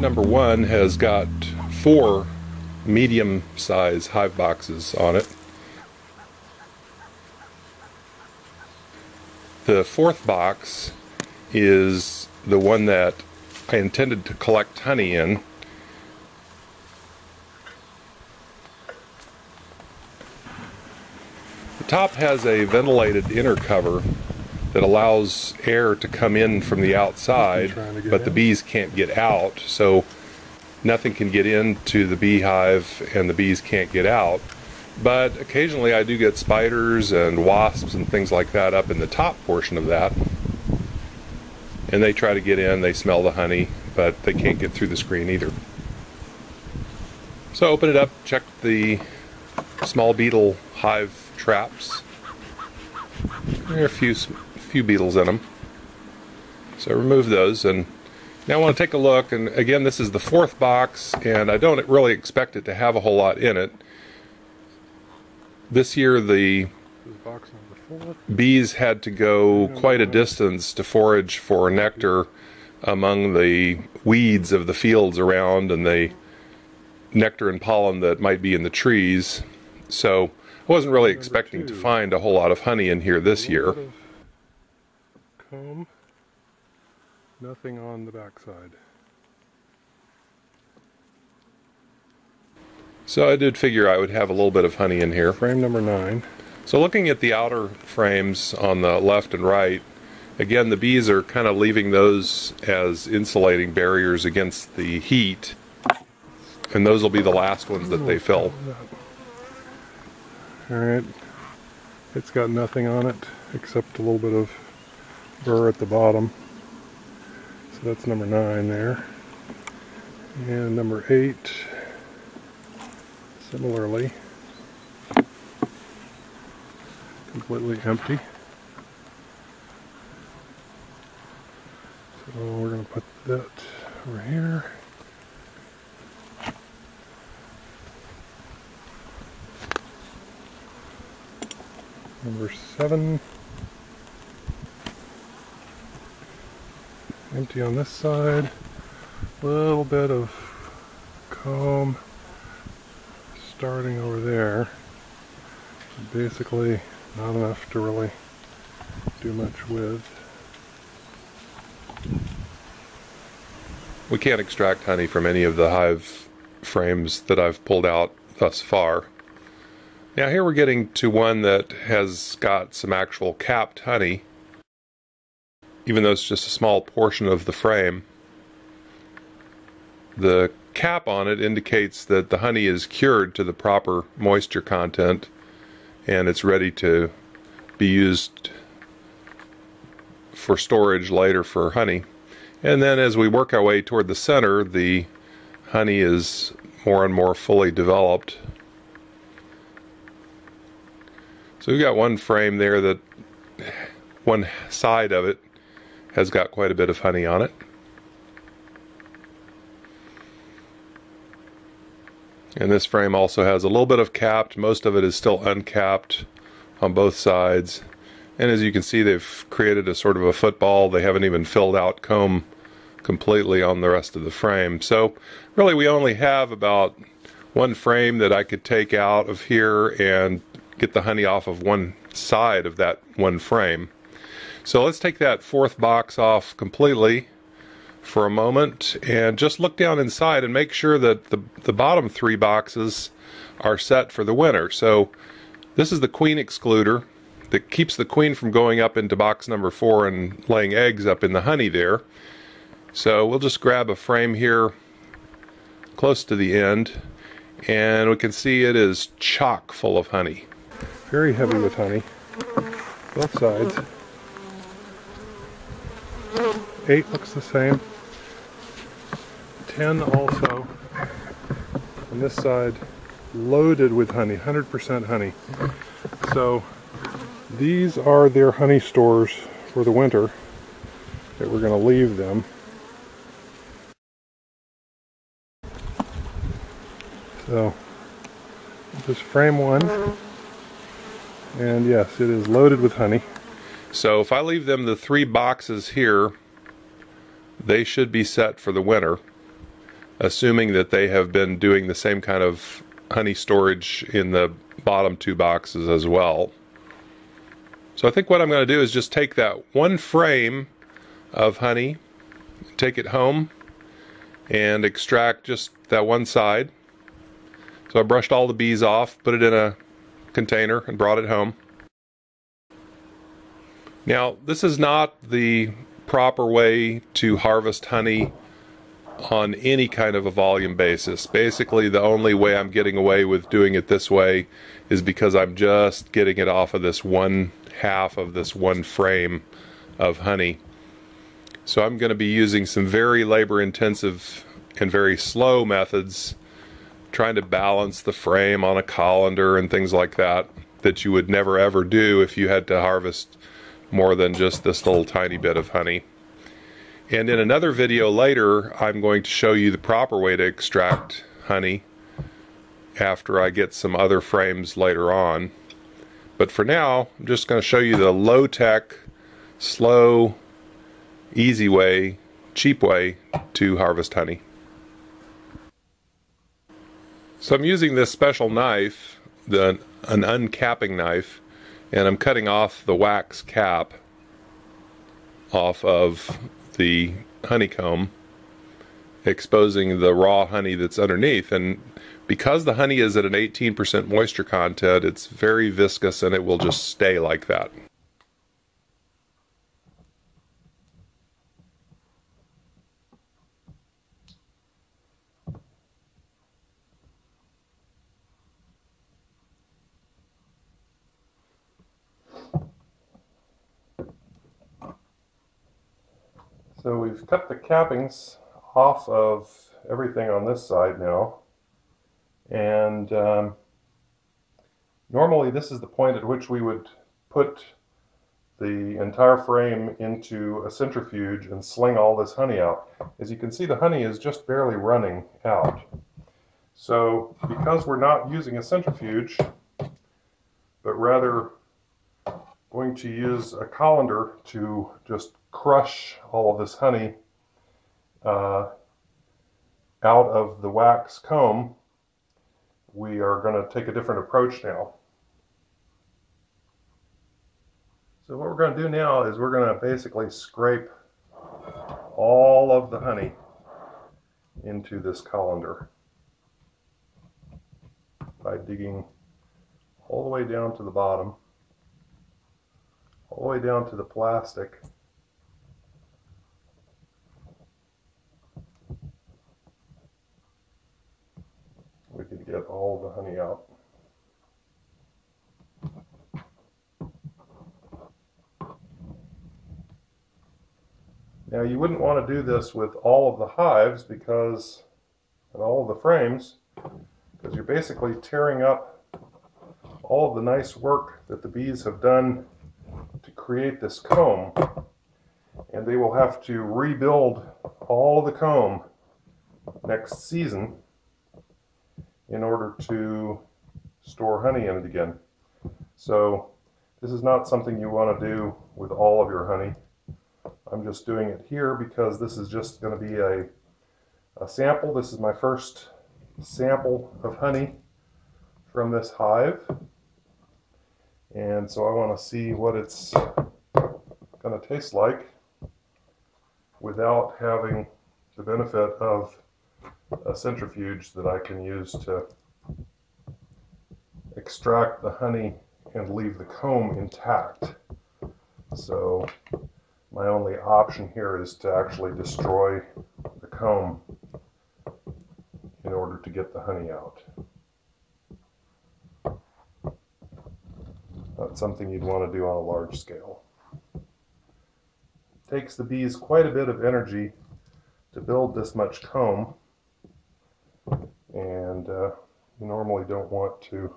number 1 has got 4 medium-size hive boxes on it. The 4th box is the one that I intended to collect honey in. The top has a ventilated inner cover that allows air to come in from the outside, but the bees can't get out, so nothing can get into the beehive and the bees can't get out. But occasionally I do get spiders and wasps and things like that up in the top portion of that, and they try to get in, they smell the honey, but they can't get through the screen either. So open it up, check the small beetle hive traps. There are a few beetles in them, so remove those. And now I want to take a look, and again, this is the 4th box, and I don't really expect it to have a whole lot in it. This year the bees had to go quite a distance to forage for nectar among the weeds of the fields around and the nectar and pollen that might be in the trees, so I wasn't really expecting to find a whole lot of honey in here this year. Comb, nothing on the backside. So I did figure I would have a little bit of honey in here. Frame number 9. So looking at the outer frames on the left and right, again the bees are kind of leaving those as insulating barriers against the heat, and those will be the last ones that they fill. Alright, it's got nothing on it except a little bit of burr at the bottom. So that's number 9 there. And number 8, similarly, completely empty. So we're going to put that over here. Number 7, empty on this side, a little bit of comb starting over there, basically not enough to really do much with. We can't extract honey from any of the hive frames that I've pulled out thus far. Now here we're getting to one that has got some actual capped honey, even though it's just a small portion of the frame. The cap on it indicates that the honey is cured to the proper moisture content and it's ready to be used for storage later for honey. And then as we work our way toward the center, the honey is more and more fully developed. So we've got one frame there that one side of it has got quite a bit of honey on it. And this frame also has a little bit of capped, most of it is still uncapped on both sides. And as you can see, they've created a sort of a football. They haven't even filled out comb completely on the rest of the frame. So really we only have about one frame that I could take out of here and get the honey off of one side of that one frame. So let's take that 4th box off completely for a moment and just look down inside and make sure that the bottom 3 boxes are set for the winter. So this is the queen excluder that keeps the queen from going up into box number 4 and laying eggs up in the honey there. So we'll just grab a frame here close to the end, and we can see it is chock full of honey. Very heavy with honey, both sides. 8 looks the same. 10 also. On this side, loaded with honey, 100% honey. So these are their honey stores for the winter that we're going to leave them. So just frame 1, and yes, it is loaded with honey. So if I leave them the 3 boxes here, they should be set for the winter. assuming that they have been doing the same kind of honey storage in the bottom two boxes as well. So I think what I'm going to do is just take that one frame of honey, take it home, and extract just that one side. So I brushed all the bees off, put it in a container, and brought it home. Now, this is not the proper way to harvest honey on any kind of a volume basis. Basically, the only way I'm getting away with doing it this way is because I'm just getting it off of this one half of this one frame of honey. So I'm going to be using some very labor-intensive and very slow methods, trying to balance the frame on a colander and things like that, that you would never ever do if you had to harvest more than just this little tiny bit of honey. And in another video later, I'm going to show you the proper way to extract honey after I get some other frames later on. But for now, I'm just going to show you the low-tech, slow, easy way, cheap way to harvest honey. So I'm using this special knife, an uncapping knife, and I'm cutting off the wax cap off of the honeycomb, exposing the raw honey that's underneath. And because the honey is at an 18% moisture content, it's very viscous and it will just stay like that. So we've cut the cappings off of everything on this side now, and normally this is the point at which we would put the entire frame into a centrifuge and sling all this honey out. As you can see, the honey is just barely running out. So because we're not using a centrifuge, but rather going to use a colander to just crush all of this honey out of the wax comb, we are going to take a different approach now. So what we're going to do now is we're going to basically scrape all of the honey into this colander by digging all the way down to the bottom, all the way down to the plastic. We can get all the honey out. Now you wouldn't want to do this with all of the hives and all of the frames, because you're basically tearing up all of the nice work that the bees have done to create this comb, and they will have to rebuild all the comb next season in order to store honey in it again. So this is not something you want to do with all of your honey. I'm just doing it here because this is just going to be a sample. This is my first sample of honey from this hive, and so I want to see what it's going to taste like without having the benefit of a centrifuge that I can use to extract the honey and leave the comb intact. So my only option here is to actually destroy the comb in order to get the honey out. That's something you'd want to do on a large scale. It takes the bees quite a bit of energy to build this much comb, and you normally don't want to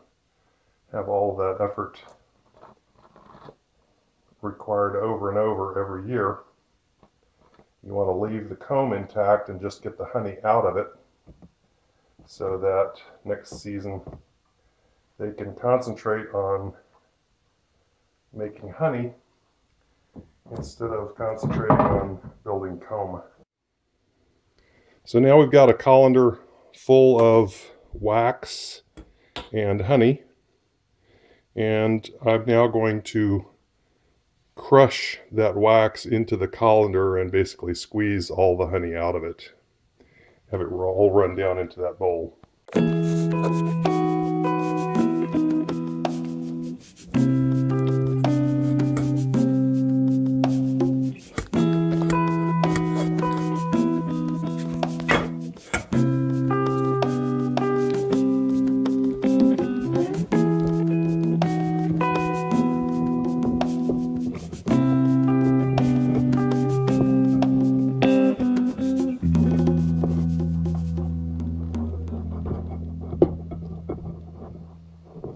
have all of that effort required over and over every year. You want to leave the comb intact and just get the honey out of it, so that next season they can concentrate on making honey instead of concentrating on building comb. So now we've got a colander full of wax and honey, and I'm now going to crush that wax into the colander and basically squeeze all the honey out of it. Have it all run down into that bowl.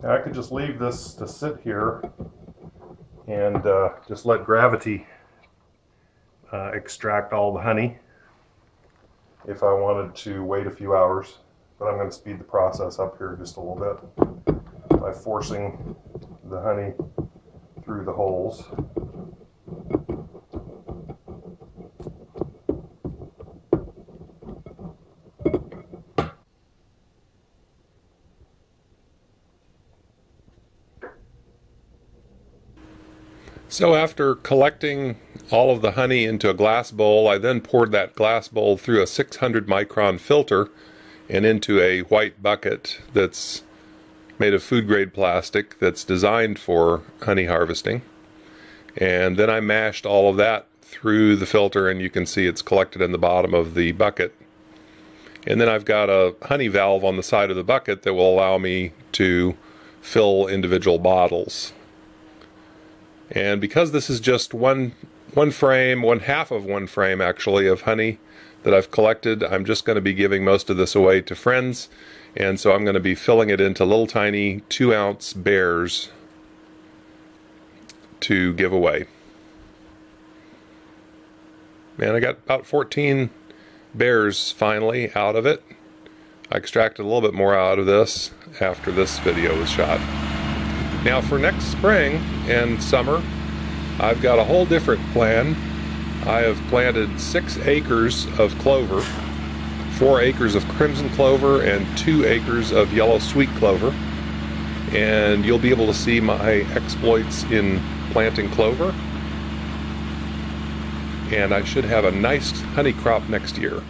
Now I could just leave this to sit here and just let gravity extract all the honey if I wanted to wait a few hours, but I'm going to speed the process up here just a little bit by forcing the honey through the holes. So after collecting all of the honey into a glass bowl, I then poured that glass bowl through a 600 micron filter and into a white bucket that's made of food grade plastic that's designed for honey harvesting. And then I mashed all of that through the filter, and you can see it's collected in the bottom of the bucket. And then I've got a honey valve on the side of the bucket that will allow me to fill individual bottles. And because this is just one frame, one half of one frame actually of honey that I've collected, I'm just going to be giving most of this away to friends, and so I'm going to be filling it into little tiny 2-ounce bears to give away. And I got about 14 bears finally out of it. I extracted a little bit more out of this after this video was shot. Now for next spring and summer, I've got a whole different plan. I have planted 6 acres of clover, 4 acres of crimson clover, and 2 acres of yellow sweet clover. And you'll be able to see my exploits in planting clover. And I should have a nice honey crop next year.